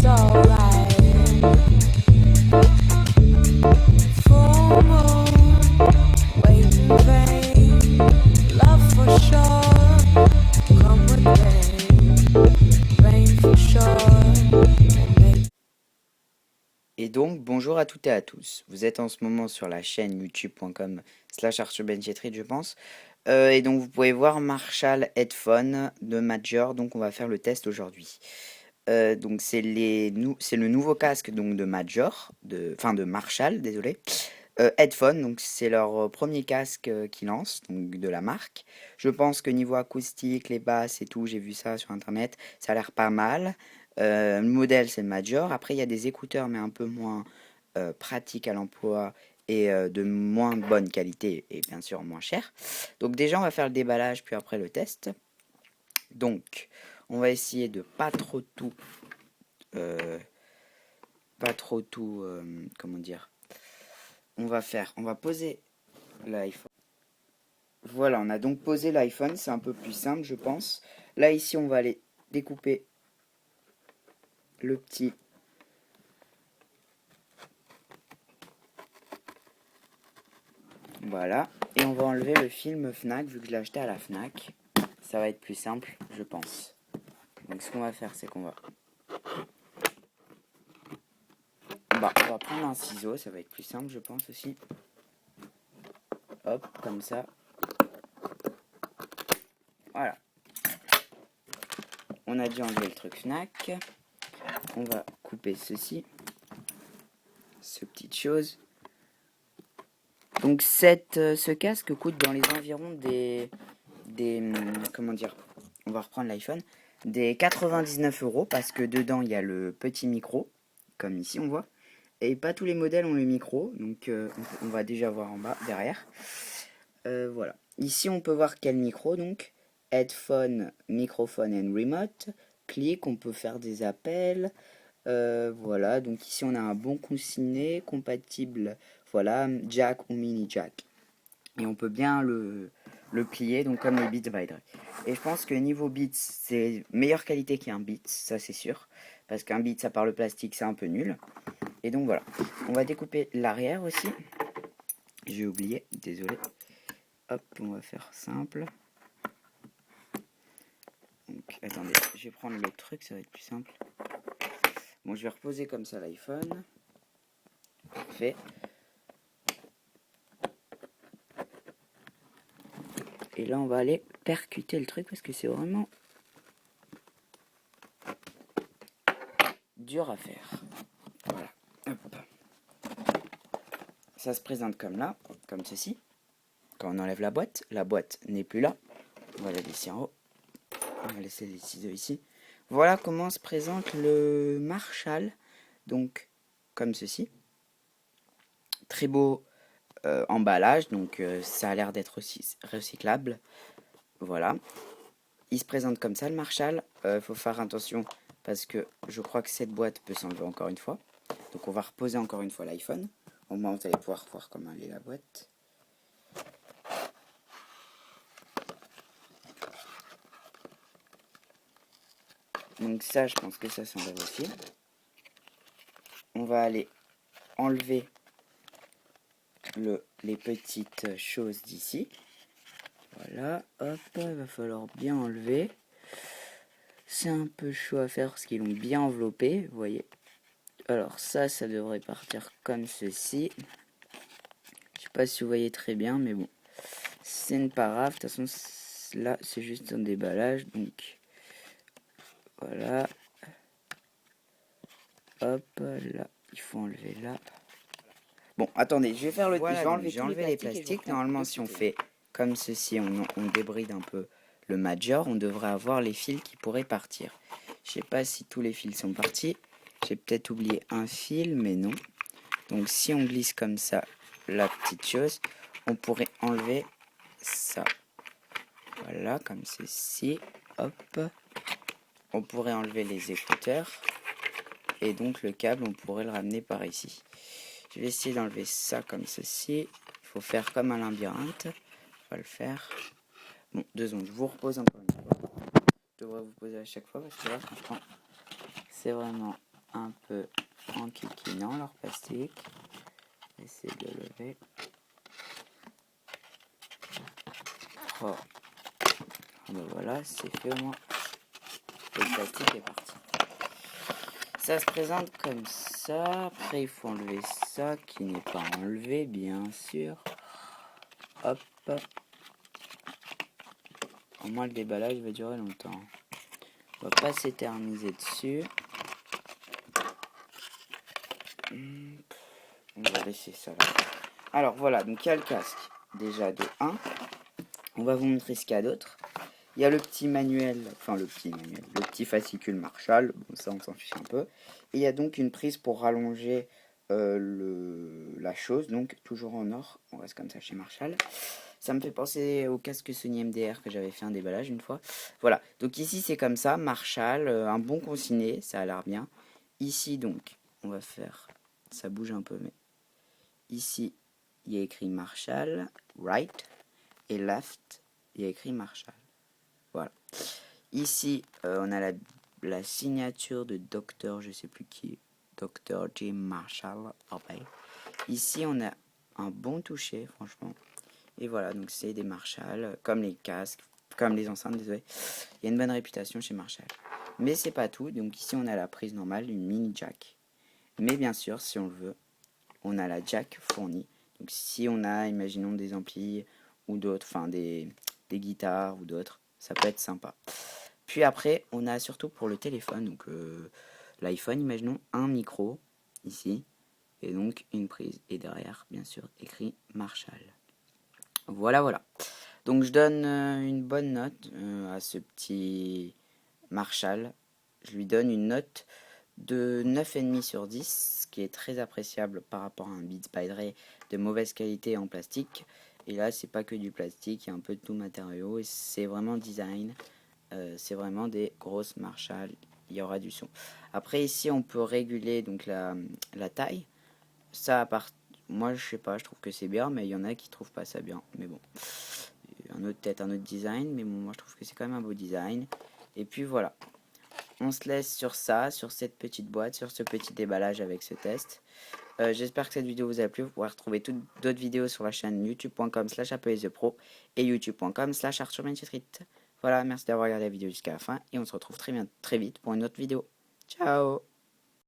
Et donc, bonjour à toutes et à tous. Vous êtes en ce moment sur la chaîne youtube.com/ArthurBenChetrit, je pense. Et donc, vous pouvez voir Marshall Headphone de Major. Donc, on va faire le test aujourd'hui. Donc, c'est le nouveau casque donc, de Major, de Marshall, désolé. Headphone, donc c'est leur premier casque qu'ils lancent, donc de la marque. Je pense que niveau acoustique, les basses et tout, j'ai vu ça sur internet, ça a l'air pas mal. Le modèle c'est le Major. Après il y a des écouteurs mais un peu moins pratiques à l'emploi et de moins bonne qualité et bien sûr moins cher. Donc déjà on va faire le déballage puis après le test. Donc on va essayer de comment dire, on va poser l'iPhone. Voilà, on a donc posé l'iPhone, c'est un peu plus simple, je pense. Là, ici, on va aller découper le petit. Voilà, et on va enlever le film Fnac, vu que je l'ai acheté à la Fnac. Ça va être plus simple, je pense. Donc, ce qu'on va faire, c'est qu'on va... on va prendre un ciseau, ça va être plus simple, je pense aussi. Hop, comme ça. Voilà. On a dû enlever le truc Fnac. On va couper ceci. Ce petite chose. Donc ce casque coûte dans les environs des comment dire, on va reprendre l'iPhone, des 99 € parce que dedans il y a le petit micro, comme ici on voit, et pas tous les modèles ont le micro, donc on va déjà voir en bas, derrière. Voilà. Ici on peut voir quel micro, donc headphone, microphone and remote, clic, on peut faire des appels. Voilà, donc ici on a un bon coussinet compatible, voilà, jack ou mini jack. Et on peut bien le plier, donc comme les Beats by Dre. Et je pense que niveau Beats, c'est meilleure qualité qu'un Beats, ça c'est sûr. Parce qu'un Beats, à part le plastique, c'est un peu nul. Et donc voilà. On va découper l'arrière aussi. J'ai oublié, désolé. Hop, on va faire simple. Donc, attendez, je vais prendre le truc, ça va être plus simple. Bon, je vais reposer comme ça l'iPhone. Parfait. Et là, on va aller percuter le truc parce que c'est vraiment dur à faire. Voilà. Hop. Ça se présente comme là, comme ceci. Quand on enlève la boîte n'est plus là. On va la laisser en haut. On va laisser les ciseaux ici. Voilà comment se présente le Marshall. Donc, comme ceci. Très beau emballage, donc ça a l'air d'être aussi recyclable. Voilà. Il se présente comme ça le Marshall. Faut faire attention parce que je crois que cette boîte peut s'enlever encore une fois. Donc on va reposer encore une fois l'iPhone. Au moins vous allez pouvoir voir comment elle est la boîte. Donc ça, je pense que ça s'enlève aussi. On va aller enlever les petites choses d'ici. Voilà, hop, il va falloir bien enlever. C'est un peu chaud à faire parce qu'ils l'ont bien enveloppé, vous voyez. Alors ça devrait partir comme ceci. Je sais pas si vous voyez très bien, mais bon. C'est pas grave, de toute façon, là, c'est juste un déballage, donc... Voilà. Hop, là, il faut enlever là. Bon, attendez, je vais faire le... Voilà, j'ai enlevé les plastiques. Normalement, si on fait comme ceci, on débride un peu le Major, on devrait avoir les fils qui pourraient partir. Je sais pas si tous les fils sont partis. J'ai peut-être oublié un fil, mais non. Donc, si on glisse comme ça la petite chose, on pourrait enlever ça. Voilà, comme ceci. Hop. On pourrait enlever les écouteurs. Et donc, le câble, on pourrait le ramener par ici. Je vais essayer d'enlever ça comme ceci. Il faut faire comme un labyrinthe. On va le faire. Bon, 2 secondes. Je vous repose encore une fois. Je devrais vous poser à chaque fois parce que là, franchement, c'est vraiment un peu en kikinant leur plastique. Essayer de le lever. Oh. Ben voilà, c'est fait au moins. Le plastique est parti. Ça se présente comme ça. Après, il faut enlever ça qui n'est pas enlevé, bien sûr. Hop. Au moins, le déballage va durer longtemps. On va pas s'éterniser dessus. On va laisser ça là. Alors voilà, donc il y a le casque déjà de 1. On va vous montrer ce qu'il y a d'autre. Il y a le petit manuel, le petit fascicule Marshall. Bon, ça on s'en fiche un peu. Et il y a donc une prise pour rallonger la chose, donc toujours en or. On reste comme ça chez Marshall. Ça me fait penser au casque Sony MDR que j'avais fait un déballage une fois. Voilà, donc ici c'est comme ça, Marshall, un bon consigné, ça a l'air bien. Ici donc, on va faire, ça bouge un peu mais ici il y a écrit Marshall, right, et left, il y a écrit Marshall. Voilà. Ici on a la signature de Dr. je sais plus qui, Dr. J. Marshall. Okay. Ici on a un bon toucher franchement. Et voilà, donc c'est des Marshall, comme les casques, comme les enceintes, désolé. Il y a une bonne réputation chez Marshall. Mais c'est pas tout, donc ici on a la prise normale, une mini jack. Mais bien sûr, si on le veut, on a la jack fournie. Donc si on a, imaginons, des amplis ou d'autres, enfin des guitares ou d'autres, ça peut être sympa. Puis après, on a surtout pour le téléphone, donc l'iPhone, imaginons un micro, ici, et donc une prise. Et derrière, bien sûr, écrit Marshall. Voilà. Donc je donne une bonne note à ce petit Marshall. Je lui donne une note de 9,5 sur 10, ce qui est très appréciable par rapport à un Beats by Dre de mauvaise qualité en plastique. Et là, c'est pas que du plastique, il y a un peu de tout matériau et c'est vraiment design. C'est vraiment des grosses Marshall, il y aura du son. Après ici, on peut réguler donc la taille. Ça, à part, moi je sais pas, je trouve que c'est bien, mais il y en a qui trouvent pas ça bien. Mais bon, peut-être un autre design, mais bon, moi je trouve que c'est quand même un beau design. Et puis voilà, on se laisse sur ça, sur cette petite boîte, sur ce petit déballage avec ce test. J'espère que cette vidéo vous a plu. Vous pourrez retrouver toutes d'autres vidéos sur la chaîne youtube.com/apelthepro et youtube.com/arthurmainstreet. Voilà, merci d'avoir regardé la vidéo jusqu'à la fin et on se retrouve très vite pour une autre vidéo. Ciao!